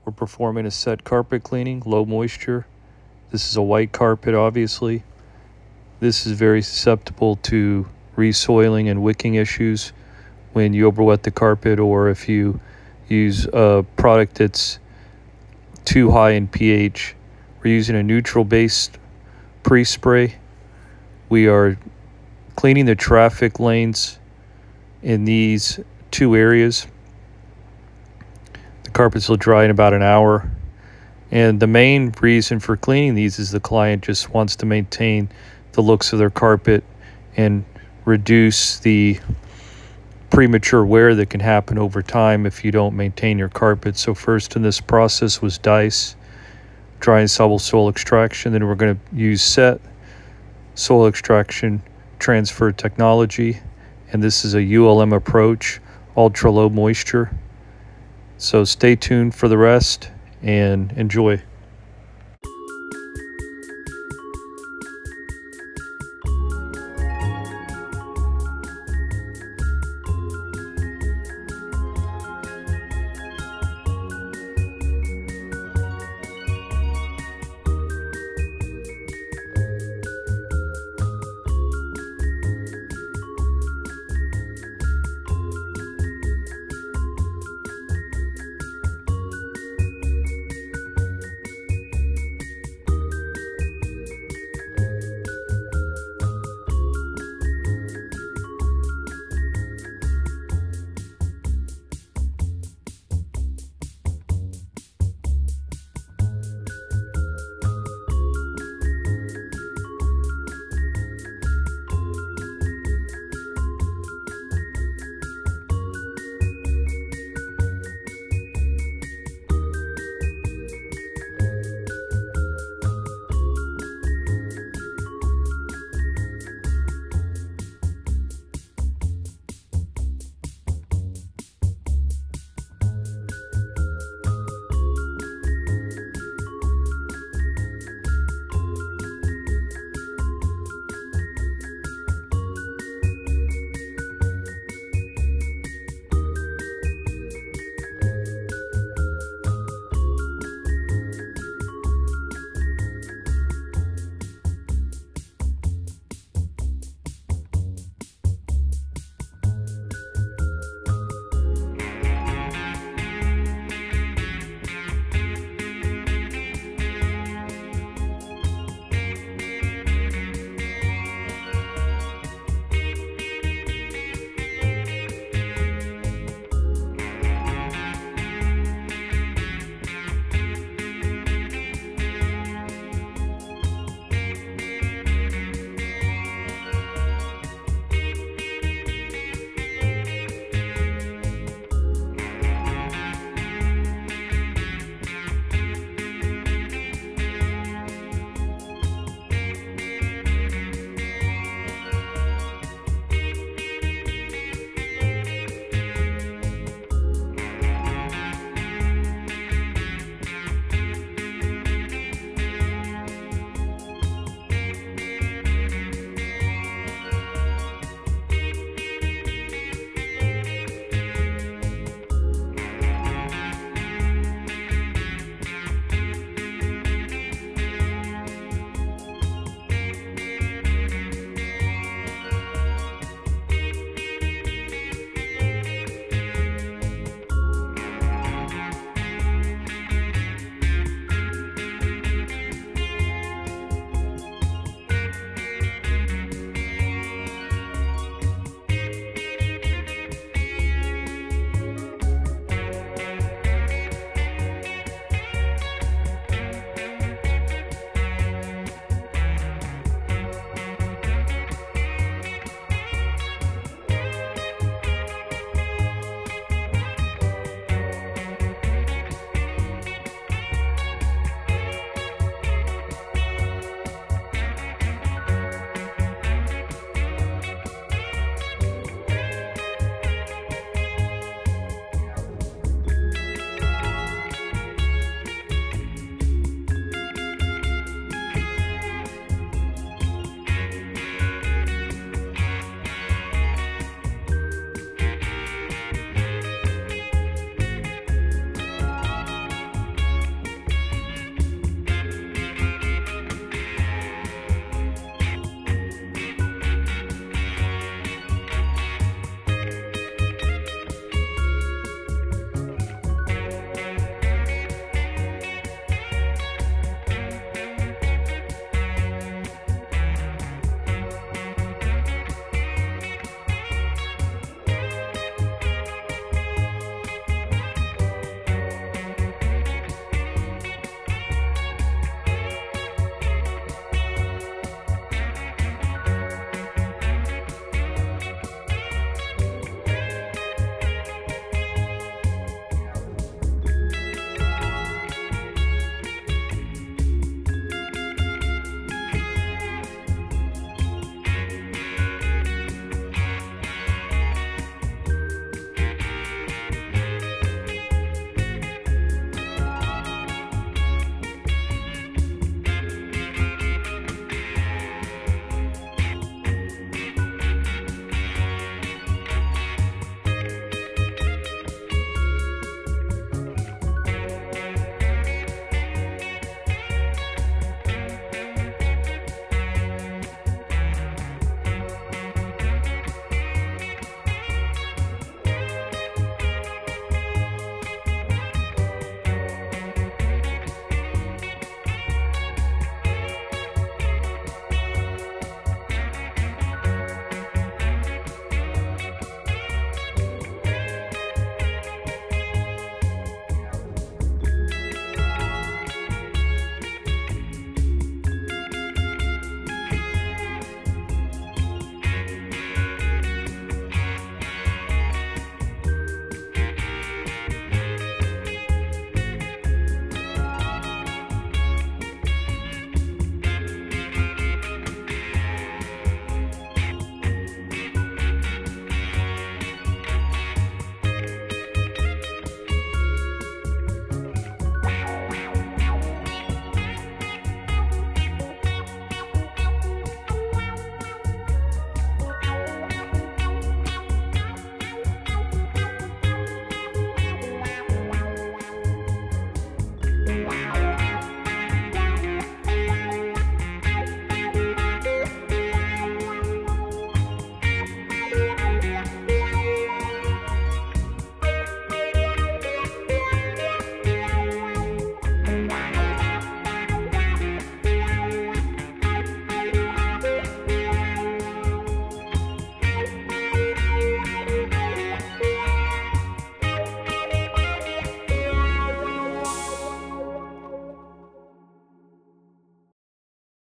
We're performing a set carpet cleaning, low moisture. This is a white carpet, obviously. This is very susceptible to resoiling and wicking issues when you overwet the carpet, or if you use a product that's too high in pH. We're using a neutral-based pre-spray. We are cleaning the traffic lanes in these two areas. The carpets will dry in about an hour. And the main reason for cleaning these is the client just wants to maintain the looks of their carpet and reduce the premature wear that can happen over time if you don't maintain your carpet. So first in this process was dice, dry and soluble soil extraction. Then we're going to use SETT, soil extraction transfer technology. And this is a ULM approach, ultra low moisture. So stay tuned for the rest and enjoy.